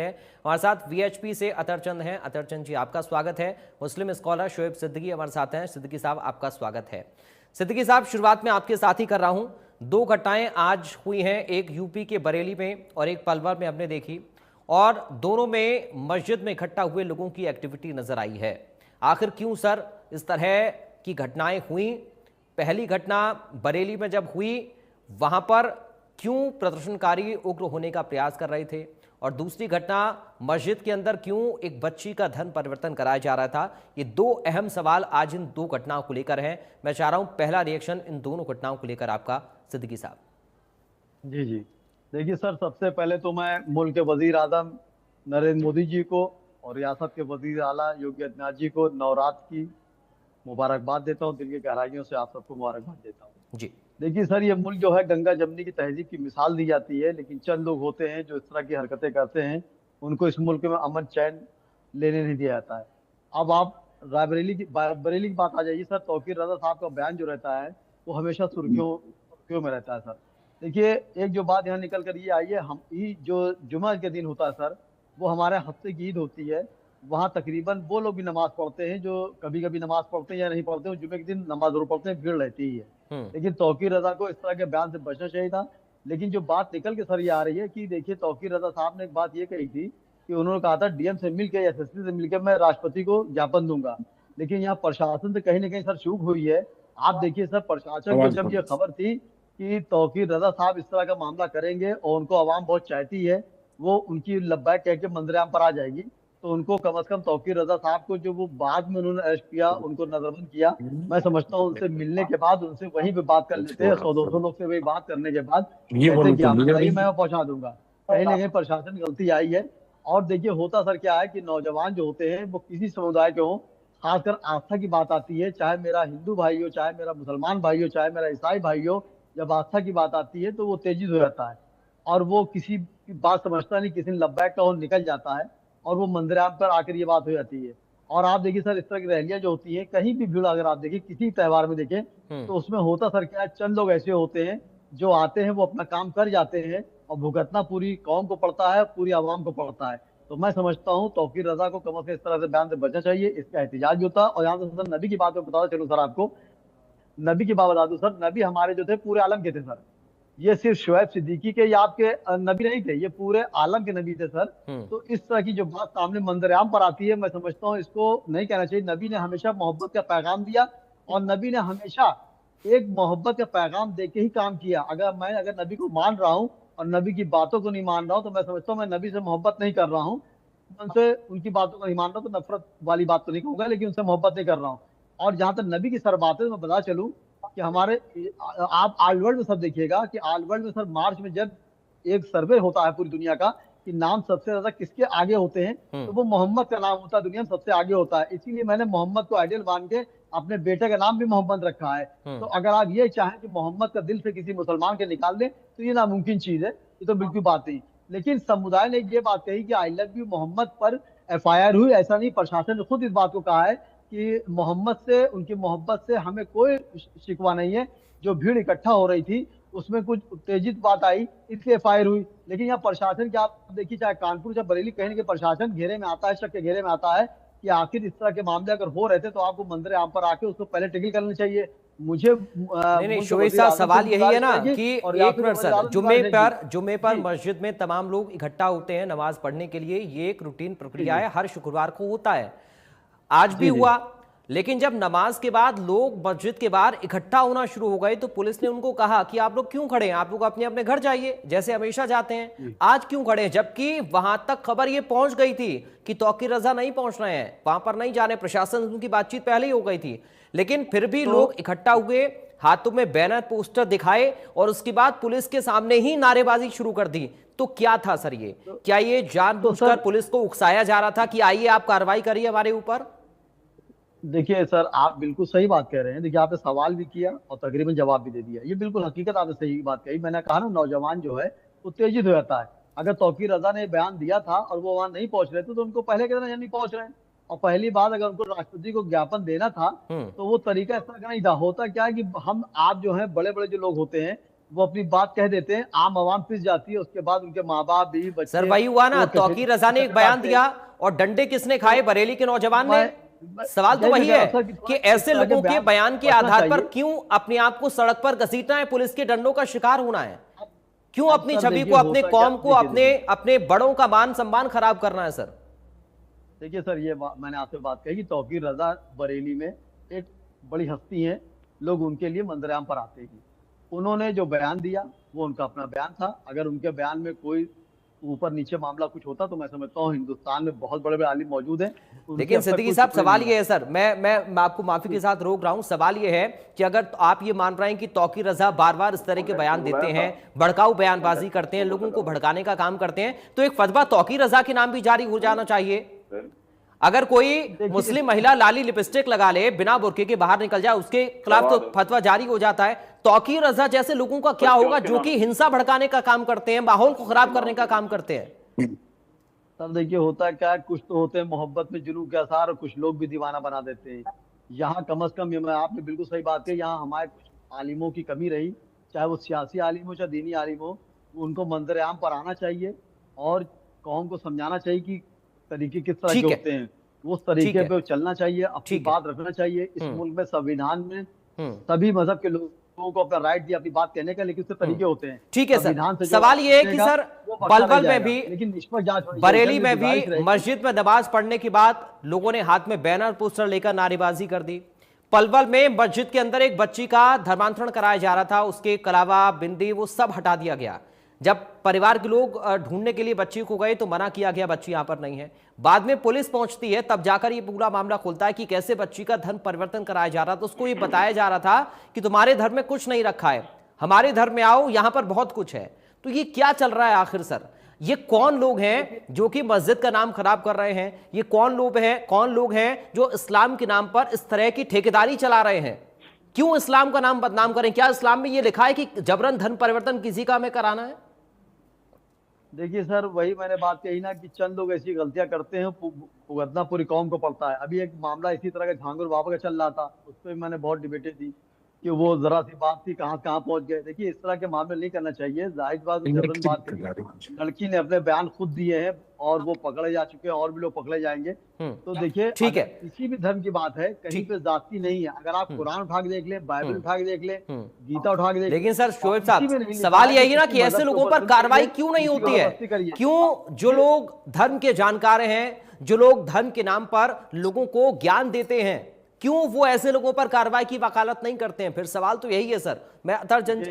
है। हमारे साथ वीएचपी से अतरचंद हैं। अतरचंद जी, आपका स्वागत है। मुस्लिम स्कॉलर शोएब सिद्दीकी हमारे साथ हैं। सिद्दीकी साहब, आपका स्वागत है। सिद्दीकी साहब, शुरुआत में आपके साथ ही कर रहा हूं। दो घटनाएं आज हुई हैं, एक यूपी के बरेली में और एक पलवल में हमने देखी, और दोनों में मस्जिद में इकट्ठा हुए लोगों की एक्टिविटी नजर आई है। आखिर क्यों सर इस तरह की घटनाएं हुई? पहली घटना बरेली में जब हुई, वहां पर क्यों प्रदर्शनकारी उग्र होने का प्रयास कर रहे थे, और दूसरी घटना मस्जिद के अंदर क्यों एक बच्ची का धर्म परिवर्तन कराया जा रहा था? ये दो अहम सवाल आज इन दो घटनाओं को लेकर हैं। मैं चाह रहा हूं पहला रिएक्शन इन दोनों घटनाओं को लेकर आपका, सिद्दीकी साहब। जी जी। देखिए सर, सबसे पहले तो मैं मुल्क के वजीर आजम नरेंद्र मोदी जी को और रियासत के वजीर आला योगी आदित्यनाथ जी को नवरात्र की मुबारकबाद देता हूँ। दिल की गहराइयों से आप सबको मुबारकबाद देता हूँ। जी। देखिए सर, ये मुल्क जो है गंगा जमनी की तहजीब की मिसाल दी जाती है, लेकिन चंद लोग होते हैं जो इस तरह की हरकतें करते हैं। उनको इस मुल्क में अमन चैन लेने नहीं दिया जाता है। अब आप बरेली की बात आ जाइए सर। तौकीर रजा साहब का बयान जो रहता है वो हमेशा सुर्खियों सुर्खियों में रहता है सर। देखिए, एक जो बात यहाँ निकल कर ये आई है, हम ईद जो जुमा के दिन होता है सर, वो हमारे हफ्ते की ईद होती है। वहाँ तकरीबन वो लोग भी नमाज पढ़ते हैं जो कभी कभी नमाज पढ़ते हैं या नहीं पढ़ते हैं। जुमे के दिन नमाज जरूर पढ़ते हैं, भीड़ रहती ही है। हम्म। लेकिन तौकीर रजा को इस तरह के बयान से बचना चाहिए था। लेकिन जो बात निकल के सर ये आ रही है कि देखिए, तौकीर रजा साहब ने एक बात ये कही थी कि उन्होंने कहा था डीएम से मिलकर या एसएसपी से मिलकर मैं राष्ट्रपति को ज्ञापन दूंगा। लेकिन यहाँ प्रशासन से कहीं ना कहीं सर चूक हुई है। आप देखिए सर, प्रशासन को जब ये खबर थी कि तौकीर रजा साहब इस तरह का मामला करेंगे और उनको आवाम बहुत चाहती है, वो उनकी लब्बैक कह के मंजरेआम पर आ जाएगी, तो उनको कम से कम तौकीर रजा साहब को जो वो बाद में उन्होंने अरेस्ट किया, उनको नजरबंद किया, मैं समझता हूँ उनसे मिलने के बाद उनसे वहीं पे बात कर लेते हैं। 100-200 लोग से वही बात करने के बाद कहते कि आप बताइए, मैं पहुंचा दूंगा। कहीं ना कहीं प्रशासन की गलती आई है। और देखिए, होता सर क्या है कि नौजवान जो होते हैं वो किसी समुदाय के हों, खासकर आस्था की बात आती है, चाहे मेरा हिंदू भाई हो, चाहे मेरा मुसलमान भाई हो, चाहे मेरा ईसाई भाई हो, जब आस्था की बात आती है तो वो तेजी हो जाता है और वो किसी की बात समझता नहीं, किसी ने लब्बैक का और निकल जाता है और वो मंदिराम पर आकर ये बात हो जाती है। और आप देखिए सर, इस तरह की रैलियां जो होती हैं, कहीं भी भीड़ अगर आप देखिए किसी त्योहार में देखें, हम्म। तो उसमें होता सर क्या है, चंद लोग ऐसे होते हैं जो आते हैं, वो अपना काम कर जाते हैं और भुगतना पूरी कौम को पड़ता है, पूरी आवाम को पड़ता है। तो मैं समझता हूँ तौकीर रजा को कम से कम इस तरह से बयान से बचना चाहिए, इसका एहतजाज भी होता। और यहाँ से सर नबी की बात में बताओ चलो सर आपको, नबी की बात बता दूं सर, नबी हमारे जो थे पूरे आलम के थे सर। ये सिर्फ शुएब सिद्दीकी के या आपके नबी नहीं थे, ये पूरे आलम के नबी थे सर। हम्म। तो इस तरह की जो बात सामने मंजरेआम पर आती है, मैं समझता हूँ इसको नहीं कहना चाहिए। नबी ने हमेशा मोहब्बत का पैगाम दिया और नबी ने हमेशा एक मोहब्बत का पैगाम दे के ही काम किया। अगर नबी को मान रहा हूँ और नबी की बातों को नहीं मान रहा हूँ, तो मैं समझता हूँ मैं नबी से मोहब्बत नहीं कर रहा हूँ। उनसे उनकी बातों को नहीं मान रहा हूँ, तो नफरत वाली बात तो नहीं कहूंगा, लेकिन उनसे मोहब्बत नहीं कर रहा हूँ। और जहां तक नबी की सर बात है, तो मैं बता चलूं कि हमारे आप ऑल वर्ल्ड में सब देखिएगा कि ऑल वर्ल्ड में सर मार्च में जब एक सर्वे होता है पूरी दुनिया का कि नाम सबसे ज्यादा किसके आगे होते हैं, तो हम्म। वो मोहम्मद का नाम होता है, दुनिया में सबसे आगे होता है। इसीलिए मैंने मोहम्मद को आइडियल मान के अपने बेटे का नाम भी मोहम्मद रखा है। तो हम्म। अगर आप ये चाहें कि मोहम्मद का दिल से किसी मुसलमान के निकाल दें, तो ये नामुमकिन चीज है, ये तो बिल्कुल बात नहीं। लेकिन समुदाय ने ये बात कही कि आई लव यू मोहम्मद पर एफआईआर हुई, ऐसा नहीं, प्रशासन ने खुद इस बात को कहा है कि मोहम्मद से, उनकी मोहब्बत से हमें कोई शिकवा नहीं है। जो भीड़ इकट्ठा हो रही थी उसमें कुछ उत्तेजित बात आई, इसलिए फायर हुई। लेकिन यहाँ प्रशासन क्या, आप देखिए चाहे कानपुर चाहे बरेली, कहीं ना कहीं प्रशासन घेरे में आता है, शक के घेरे में आता है कि आखिर इस तरह के मामले अगर हो रहे थे तो आपको मंदिर आम पर आके उसको पहले टिकल करना चाहिए। मुझे नहीं, मुल्क के शोएब वजीर साहब, आजम से सवाल भी यही है गुजारिश ना रहेगी कि और एक रियासत के मिनट वजीर सर, आजम से जुम्मे गुजारिश पर रहेगी। जुम्मे पर जी मस्जिद में तमाम लोग इकट्ठा होते हैं नमाज पढ़ने के लिए, ये एक रूटीन जी प्रक्रिया जी है, हर शुक्रवार को होता है, आज भी जी जी। हुआ। लेकिन जब नमाज के बाद लोग मस्जिद के बाहर इकट्ठा होना शुरू हो गए, तो पुलिस ने उनको कहा कि आप लोग क्यों खड़े हैं, आप लोग अपने अपने घर जाइए, जैसे हमेशा जाते हैं, जी आज क्यों खड़े हैं? जबकि वहां तक खबर ये पहुंच गई थी कि तौकीर रजा नहीं पहुंच रहे हैं, वहां पर नहीं जाने, प्रशासन से उनकी बातचीत पहले ही हो गई थी। लेकिन फिर भी तो लोग इकट्ठा हुए, हाथों में बैनर पोस्टर दिखाए, और उसके बाद पुलिस के सामने ही नारेबाजी शुरू कर दी। तो क्या था सर ये? तो, क्या ये तो जानबूझकर सर पुलिस को उकसाया जा रहा था कि आइए आप कार्रवाई करिए हमारे ऊपर? देखिए सर, आप बिल्कुल सही बात कह रहे हैं। देखिए, आपने सवाल भी किया और तकरीबन जवाब भी दे दिया, ये बिल्कुल हकीकत आपने सही बात कही। मैंने कहा ना, नौजवान जो है उत्तेजित हो जाता है। अगर तौकीर रजा ने बयान दिया था और वो वहां नहीं पहुंच रहे थे, तो उनको पहले कहना नहीं पहुंच रहे हैं। और पहली बात, अगर उनको राष्ट्रपति को ज्ञापन देना था हम्म। तो वो तरीका इस तरह का नहीं था। होता क्या है कि हम आप जो है बड़े बड़े जो लोग होते हैं, वो अपनी बात कह देते हैं, आम आवाम पिस जाती है, उसके बाद उनके माँ बाप, बीवी, सर बच्चे वही हुआ ना, वो तौकीर रजा ने एक बयान दिया और डंडे किसने खाए? बरेली के नौजवान ने। सवाल तो यही मैं वही कह रहा है था कि इस ऐसे तरह लोगों के बयान के बचना आधार पर चाहिए। क्यों अपने आप को सड़क पर घसीटना है, पुलिस के डंडों का शिकार होना है? क्यों अब अपनी सर छवि देखिए को, अपने होता क्या, कौम को, देखिए अपने देखिए अपने बड़ों का मान सम्मान खराब करना है सर? देखिए सर, मैंने आपसे बात कही कि तौकीर रजा बरेली में एक बड़ी हस्ती है, लोग उनके लिए मंजरेआम पर आते हैं। उन्होंने जो बयान दिया वो उनका अपना बयान था। अगर उनके बयान में कोई ऊपर नीचे मामला कुछ होता तो मैं समझता हूँ हिंदुस्तान में बहुत बड़े बड़े आलिम मौजूद हैं, उनके लेकिन अब तक सिद्दीकी कोई साहब टुकड़े सवाल नहीं ये आए। है सर, मैं आपको माफी के साथ रोक रहा हूं, सवाल ये है कि अगर तो आप ये मान रहे हैं कि तौकीर रजा बार बार इस तरह के बयान देते हैं, भड़काऊ बयानबाजी करते हैं, लोगों को भड़काने का काम करते हैं, तो एक फतवा तौकीर रजा के नाम भी जारी हो जाना चाहिए। अगर कोई मुस्लिम महिला लाली लिपस्टिक लगा ले, बिना बुर्के के बाहर निकल जाए, उसके खिलाफ तो फतवा जारी हो जाता है। तौकीर रजा जैसे लोगों का क्या होगा जो कि हिंसा भड़काने का काम करते हैं, माहौल को खराब करने का काम करते हैं? सर देखिए होता क्या है, कुछ तो होते हैं मोहब्बत में जुनून के आसार और कुछ लोग भी दीवाना बना देते हैं। यहाँ कम से कम, ये मैं आपने बिल्कुल सही बात कही, यहाँ हमारे कुछ आलिमों की कमी रही, चाहे वो सियासी आलिम हो चाहे दीनी आलिम हो, उनको मंजर आम पर आना चाहिए और कौम को समझाना चाहिए कि तरीके किस तरह के ठीक है, होते हैं, उस ठीक तरीके है, पे चलना चाहिए, अपनी ठीक है। बात रखना चाहिए। इस हम्म, मुल्क में संविधान में हम्म, सभी मजहब के लोगों को अपना राइट दिया अपनी बात कहने का, लेकिन उसके तरीके होते हैं। ठीक है संविधान सर। से जो सवाल ये है कि बचेगा, सर वो बख्शा नहीं पलवल में जाएगा, भी, लेकिन इस पर जांच होनी चाहिए। बरेली सर, में मेरी भी गुजारिश रहेगी। मस्जिद में नमाज पढ़ने के बाद लोगों ने हाथ में बैनर पोस्टर लेकर नारेबाजी कर दी। पलवल में मस्जिद के अंदर एक बच्ची का धर्मांतरण कराया जा रहा था, उसके कलावा, बिंदी, वो सब हटा दिया गया। जब परिवार के लोग ढूंढने के लिए बच्ची को गए तो मना किया गया, बच्ची यहां पर नहीं है। बाद में पुलिस पहुंचती है, तब जाकर ये पूरा मामला खुलता है कि कैसे बच्ची का धर्म परिवर्तन कराया जा रहा था। उसको ये बताया जा रहा था कि तुम्हारे धर्म में कुछ नहीं रखा है, हमारे धर्म में आओ, यहां पर बहुत कुछ है। तो ये क्या चल रहा है आखिर सर? ये कौन लोग हैं जो कि मस्जिद का नाम खराब कर रहे हैं? ये कौन लोग हैं जो इस्लाम के नाम पर इस तरह की ठेकेदारी चला रहे हैं? क्यों इस्लाम का नाम बदनाम करें? क्या इस्लाम में ये लिखा है कि जबरन धर्म परिवर्तन किसी का हमें कराना है? देखिए सर, वही मैंने बात कही ना कि चंद लोग ऐसी गलतियां करते हैं, भुगतना पूरी कौम को पड़ता है। अभी एक मामला इसी तरह का झांगुर बाबा का चल रहा था, उस पर मैंने बहुत डिबेटें दी कि वो जरा सी बात थी, कहाँ कहाँ पहुंच गए। देखिए इस तरह के मामले नहीं करना चाहिए। जाहिर बात, जबरन बात है कि लड़की ने अपने बयान खुद दिए हैं और वो पकड़े जा चुके हैं और भी लोग पकड़े जाएंगे। तो देखिए ठीक है, किसी भी धर्म की बात है, कहीं ठीक, पे जाति नहीं है। अगर आप कुरान उठा के देख ले, बाइबल उठा के देख ले, गीता उठा के देख लेकिन सर ले, शोएब किसी में साहब नहीं लिखा सवाल है यही है ना किसी कि ऐसे मजहब के लोगों ऊपर पर जुल्म कार्रवाई करिए, क्यों नहीं किसी होती को है? जबरदस्ती करिए। क्यों जो लोग धर्म के जानकार हैं, जो लोग धर्म के नाम पर लोगों को ज्ञान देते हैं, क्यों वो ऐसे लोगों पर कार्रवाई की वकालत नहीं करते हैं? फिर सवाल तो यही है सर। मैं अतरजन